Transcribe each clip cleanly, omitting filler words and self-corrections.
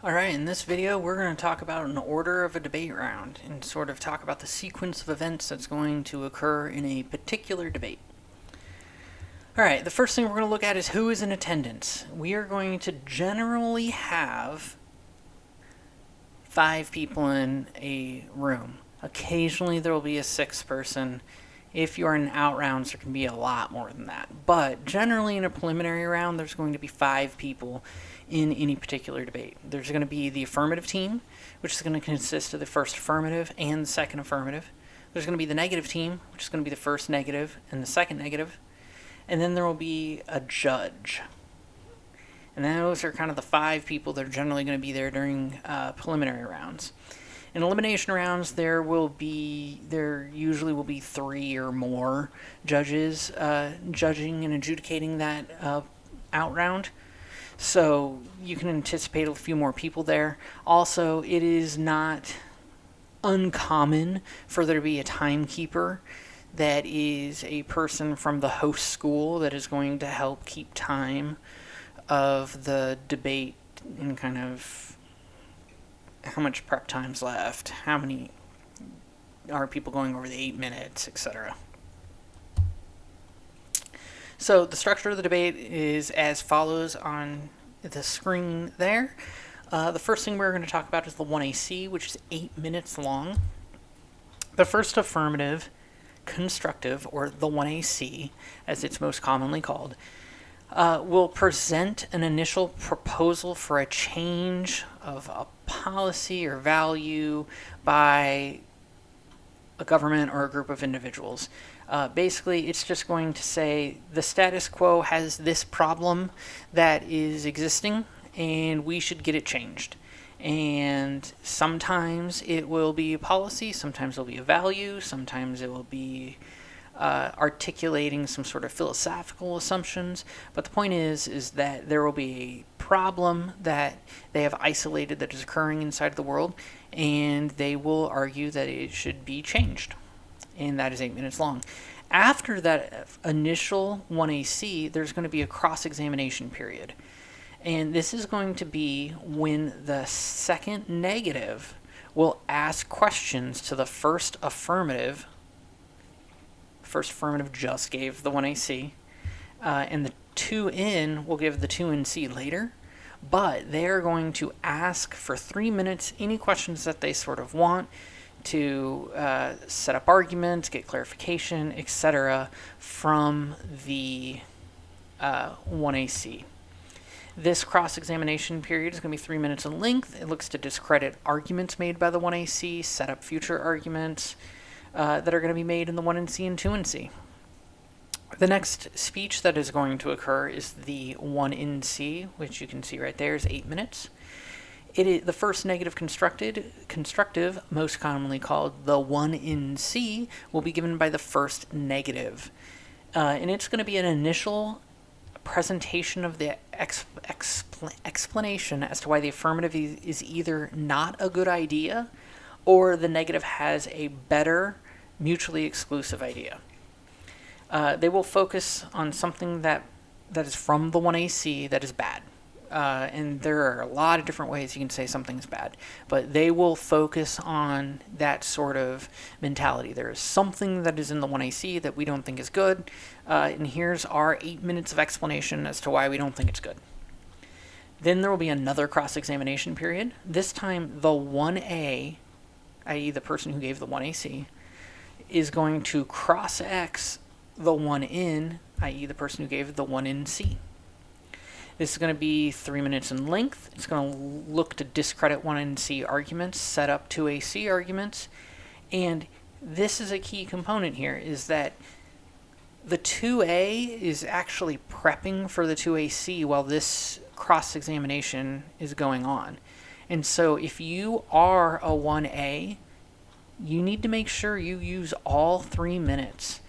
Alright, in this video we're going to talk about an order of a debate round and sort of talk about the sequence of events that's going to occur in a particular debate. Alright, the first thing we're going to look at is who is in attendance. We are going to generally have 5 people in a room. Occasionally there will be a 6th person. If you're in out rounds, there can be a lot more than that. But generally in a preliminary round, there's going to be 5 people in any particular debate. There's going to be the affirmative team, which is going to consist of the first affirmative and the second affirmative. There's going to be the negative team, which is going to be the first negative and the second negative. And then there will be a judge. And those are kind of the 5 people that are generally going to be there during preliminary rounds. In elimination rounds, there usually will be 3 or more judges judging and adjudicating that out round. So you can anticipate a few more people there. Also, it is not uncommon for there to be a timekeeper that is a person from the host school that is going to help keep time of the debate and kind of how much prep time's left, how many are people going over the 8 minutes, etc. So the structure of the debate is as follows on the screen there. The first thing we're going to talk about is the 1AC, which is 8 minutes long. The first affirmative, constructive, or the 1AC, as it's most commonly called, will present an initial proposal for a change of a policy or value by a government or a group of individuals. Basically, it's just going to say the status quo has this problem that is existing and we should get it changed. And sometimes it will be a policy, sometimes it will be a value, sometimes it will be articulating some sort of philosophical assumptions. But the point is that there will be a problem that they have isolated that is occurring inside the world, and they will argue that it should be changed. And that is 8 minutes long. After that initial 1AC, there's going to be a cross-examination period. And this is going to be when the second negative will ask questions to the first affirmative. First affirmative just gave the 1AC. And the 2N will give the 2NC later. But they are going to ask for 3 minutes any questions that they sort of want to set up arguments, get clarification, etc. from the 1AC. This cross-examination period is going to be 3 minutes in length. It looks to discredit arguments made by the 1AC, set up future arguments that are going to be made in the 1NC and 2NC. The next speech that is going to occur is the 1NC, which you can see right there is 8 minutes. It is the first negative constructive, most commonly called the 1NC, will be given by the first negative. And it's going to be an initial presentation of the explanation as to why the affirmative is either not a good idea or the negative has a better, mutually exclusive idea. They will focus on something that is from the 1AC that is bad. And there are a lot of different ways you can say something is bad, but they will focus on that sort of mentality. There is something that is in the 1AC that we don't think is good, and here's our 8 minutes of explanation as to why we don't think it's good. Then there will be another cross-examination period. This time, the 1A, i.e. the person who gave the 1AC, is going to cross-X the 1N, i.e. the person who gave the 1NC. This is going to be 3 minutes in length. It's going to look to discredit 1NC arguments, set up 2AC arguments, and this is a key component here, is that the 2A is actually prepping for the 2AC while this cross-examination is going on. And so if you are a 1A, you need to make sure you use all 3 minutes,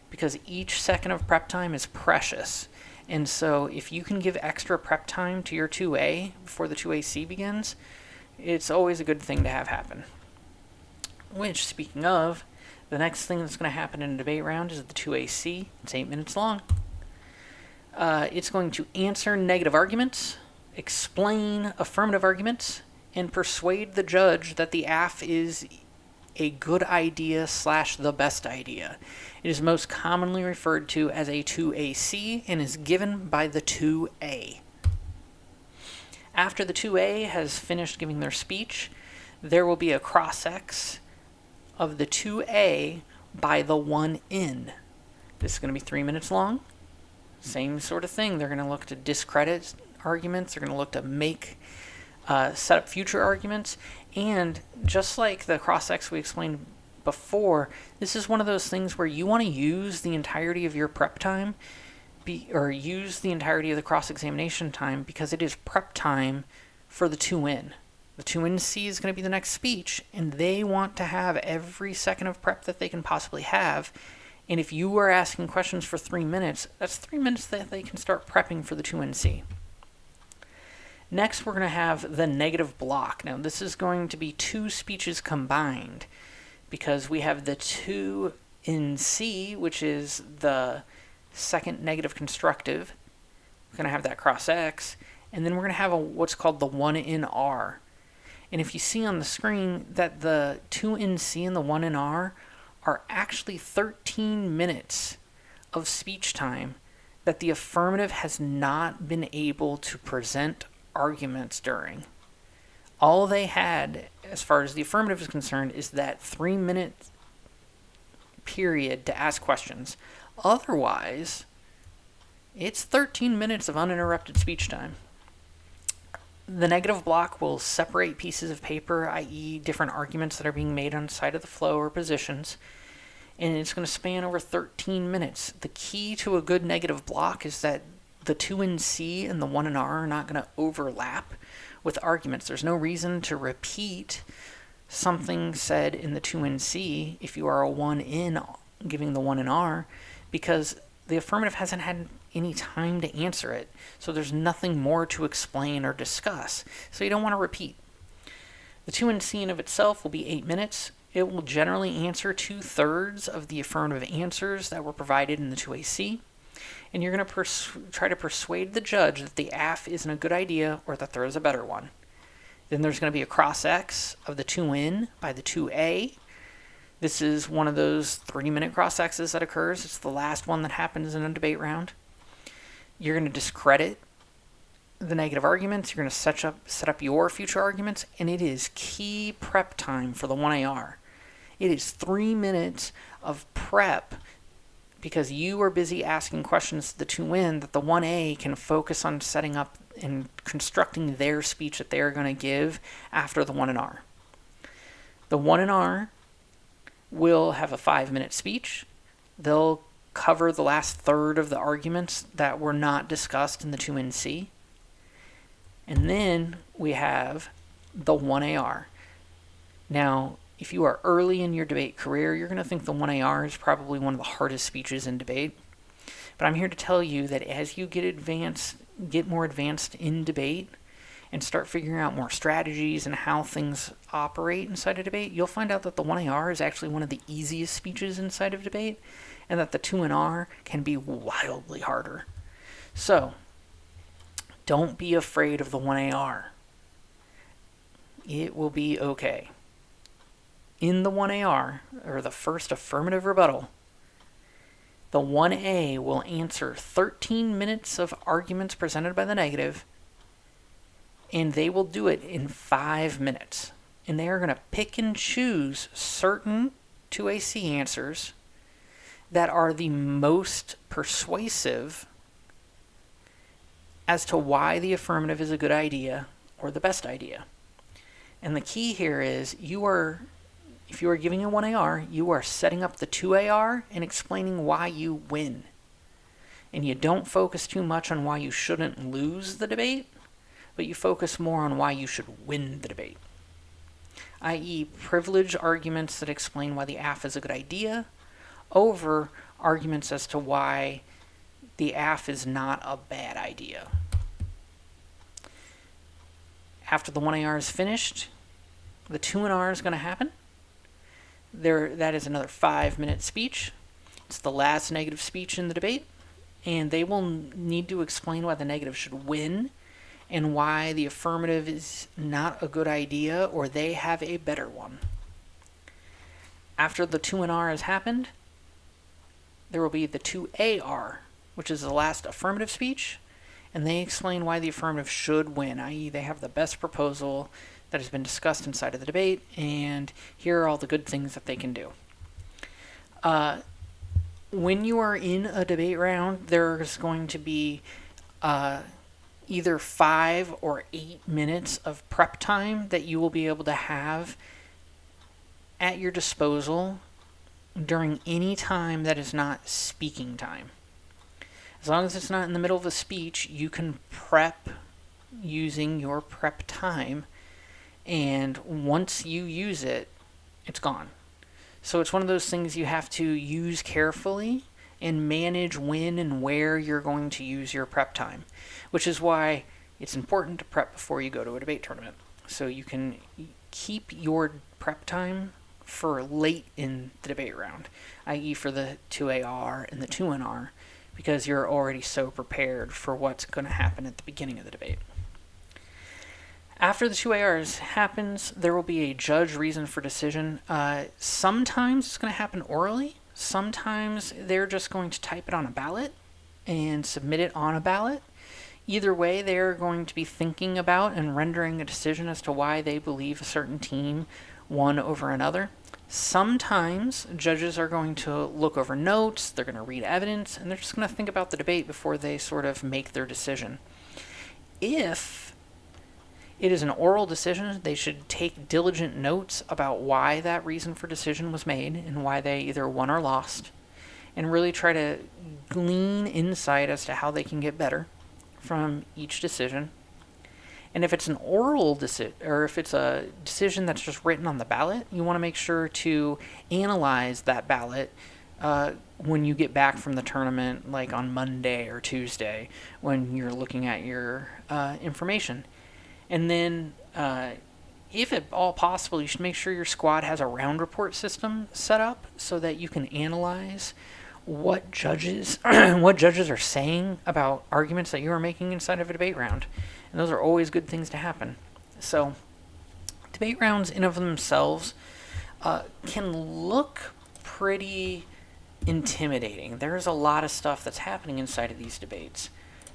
because each second of prep time is precious. And so if you can give extra prep time to your 2A before the 2AC begins, it's always a good thing to have happen. Which, speaking of, the next thing that's going to happen in a debate round is the 2AC. It's 8 minutes long. It's going to answer negative arguments, explain affirmative arguments, and persuade the judge that the AF is a good idea / the best idea. It is most commonly referred to as a 2AC and is given by the 2A. After the 2A has finished giving their speech, there will be a cross-X of the 2A by the 1N. This is going to be 3 minutes long. Same sort of thing. They're going to look to discredit arguments. They're going to look to set up future arguments. And just like the cross-X we explained before, this is one of those things where you want to use the entirety of your prep time or use the entirety of the cross-examination time because it is prep time for the 2N. The 2NC is going to be the next speech, and they want to have every second of prep that they can possibly have. And if you are asking questions for 3 minutes, that's 3 minutes that they can start prepping for the 2NC. Next, we're going to have the negative block. Now, this is going to be 2 speeches combined because we have the 2NC, which is the second negative constructive. We're going to have that cross-X, and then we're going to have what's called the 1NR. And if you see on the screen that the 2NC and the 1NR are actually 13 minutes of speech time that the affirmative has not been able to present arguments during. All they had, as far as the affirmative is concerned, is that 3-minute period to ask questions. Otherwise, it's 13 minutes of uninterrupted speech time. The negative block will separate pieces of paper, i.e. different arguments that are being made on the side of the flow or positions, and it's going to span over 13 minutes. The key to a good negative block is that the 2NC and the 1NR are not going to overlap with arguments. There's no reason to repeat something said in the 2NC if you are a 1N giving the 1NR, because the affirmative hasn't had any time to answer it. So there's nothing more to explain or discuss. So you don't want to repeat. The 2NC in of itself will be 8 minutes. It will generally answer 2/3 of the affirmative answers that were provided in the 2AC. And you're going to try to persuade the judge that the AF isn't a good idea or that there is a better one. Then there's going to be a cross-X of the 2N by the 2A. This is one of those 3-minute cross-X's that occurs. It's the last one that happens in a debate round. You're going to discredit the negative arguments. You're going to set up your future arguments. And it is key prep time for the 1AR. It is 3 minutes of prep because you are busy asking questions to the 2N that the 1A can focus on setting up and constructing their speech that they are going to give after the 1NR. The 1NR will have a 5-minute speech. They'll cover the last third of the arguments that were not discussed in the 2NC. And then we have the 1AR. Now, if you are early in your debate career, you're going to think the 1AR is probably one of the hardest speeches in debate. But I'm here to tell you that as you get more advanced in debate and start figuring out more strategies and how things operate inside a debate, you'll find out that the 1AR is actually one of the easiest speeches inside of debate, and that the 2NR can be wildly harder. So, don't be afraid of the 1AR. It will be okay. In the 1AR, or the first affirmative rebuttal, the 1A will answer 13 minutes of arguments presented by the negative, and they will do it in 5 minutes. And they are going to pick and choose certain 2AC answers that are the most persuasive as to why the affirmative is a good idea or the best idea. And the key here is if you are giving a 1AR, you are setting up the 2AR and explaining why you win. And you don't focus too much on why you shouldn't lose the debate, but you focus more on why you should win the debate. I.e., privilege arguments that explain why the AF is a good idea over arguments as to why the AF is not a bad idea. After the 1AR is finished, the 2NR is going to happen. That is another 5-minute speech. It's the last negative speech in the debate, and they will need to explain why the negative should win and why the affirmative is not a good idea or they have a better one. After the 2NR has happened, there will be the 2AR, which is the last affirmative speech, and they explain why the affirmative should win, i.e. they have the best proposal that has been discussed inside of the debate, and here are all the good things that they can do. When you are in a debate round, there's going to be either 5 or 8 minutes of prep time that you will be able to have at your disposal during any time that is not speaking time. As long as it's not in the middle of a speech, you can prep using your prep time, and once you use it, it's gone. So it's one of those things you have to use carefully and manage when and where you're going to use your prep time, which is why it's important to prep before you go to a debate tournament. So you can keep your prep time for late in the debate round, i.e. for the 2AR and the 2NR, because you're already so prepared for what's going to happen at the beginning of the debate. After the 2ARs happens, there will be a judge reason for decision. Sometimes it's going to happen orally. Sometimes they're just going to type it on a ballot and submit it on a ballot. Either way, they're going to be thinking about and rendering a decision as to why they believe a certain team won over another. Sometimes judges are going to look over notes, they're going to read evidence, and they're just going to think about the debate before they sort of make their decision. If it is an oral decision, they should take diligent notes about why that reason for decision was made and why they either won or lost, and really try to glean insight as to how they can get better from each decision. And if it's an oral decision, or if it's a decision that's just written on the ballot, you want to make sure to analyze that ballot when you get back from the tournament, like on Monday or Tuesday, when you're looking at your information. And then, if at all possible, you should make sure your squad has a round report system set up so that you can analyze what judges are saying about arguments that you are making inside of a debate round. And those are always good things to happen. So, debate rounds in of themselves can look pretty intimidating. There's a lot of stuff that's happening inside of these debates.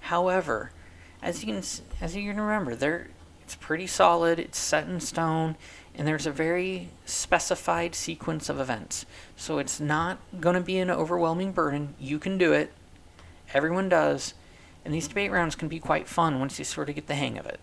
However, as you can remember, it's pretty solid, it's set in stone, and there's a very specified sequence of events. So it's not going to be an overwhelming burden. You can do it. Everyone does. And these debate rounds can be quite fun once you sort of get the hang of it.